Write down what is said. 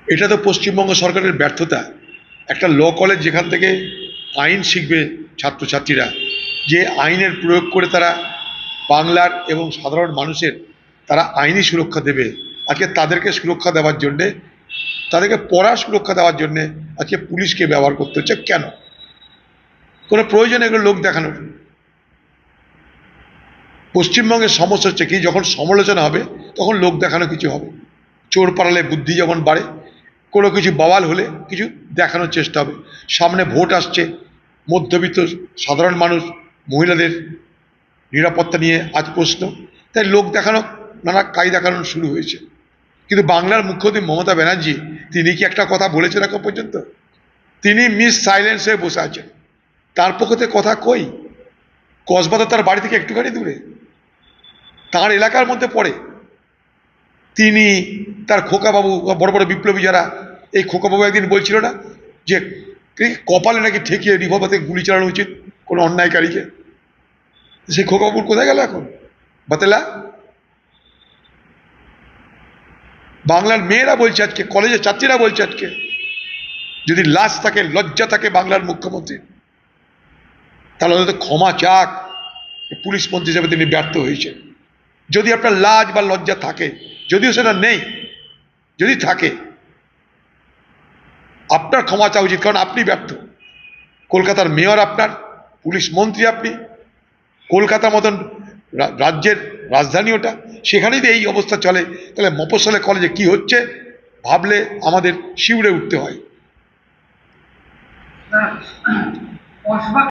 এটা তো পশ্চিমবঙ্গ সরকারের ব্যর্থতা। একটা ল কলেজ যেখান থেকে আইন শিখবে ছাত্রছাত্রীরা, যে আইনের প্রয়োগ করে তারা বাংলার এবং সাধারণ মানুষের তারা আইনি সুরক্ষা দেবে, আজকে তাদেরকে সুরক্ষা দেওয়ার জন্যে, তাদেরকে পড়ার সুরক্ষা দেওয়ার জন্যে আজকে পুলিশকে ব্যবহার করতে হচ্ছে। কেন? কোনো প্রয়োজন এগুলো লোক দেখানোর? পশ্চিমবঙ্গের সমস্যা হচ্ছে কি, যখন সমালোচনা হবে তখন লোক দেখানো কিছু হবে। চোর পালালে বুদ্ধি যখন বাড়ে, কোনো কিছু বওয়াল হলে কিছু দেখানোর চেষ্টা হবে। সামনে ভোট আসছে, মধ্যবিত্ত সাধারণ মানুষ, মহিলাদের নিরাপত্তা নিয়ে আজ প্রশ্ন, তাই লোক দেখানো, নানা কাজ দেখানো শুরু হয়েছে। কিন্তু বাংলার মুখ্যমন্ত্রী মমতা ব্যানার্জি, তিনি কি একটা কথা বলেছেন এখন পর্যন্ত? তিনি মিস সাইলেন্স হয়ে বসে আছেন। তার পক্ষে কথা কই? কসবা তার বাড়ি থেকে একটুখানি দূরে, তার এলাকার মধ্যে পড়ে। তিনি, তার খোকাবাবু, বড় বড় বিপ্লবী যারা, এই খোকাবাবু একদিন বলছিল না যে কপালে নাকি ঠেকিয়ে রিভলভার থেকে গুলি চালানো উচিত কোনো অন্যায়কারীকে? সেই খোকাবাবুর কোথায় গেল এখন? বাতেলা বাংলার মেয়েরা বলছে, আজকে কলেজের ছাত্রীরা বলছে, আজকে যদি লাজ থাকে, লজ্জা থাকে বাংলার মুখ্যমন্ত্রী, তাহলে হয়তো ক্ষমা চাক। পুলিশ মন্ত্রী হিসেবে তিনি ব্যর্থ হয়েছেন। যদি আপনার লাজ বা লজ্জা থাকে, যদিও সেটা নেই, যদি থাকে, আপনার ক্ষমা চাওয়া উচিত, কারণ আপনি ব্যর্থ। কলকাতার মেয়র আপনার, পুলিশ মন্ত্রী আপনি, কলকাতার মতন রাজ্যের রাজধানী ওটা, সেখানেই যদি এই অবস্থা চলে, তাহলে মফস্বলে কলেজে কি হচ্ছে ভাবলে আমাদের শিউরে উঠতে হয়।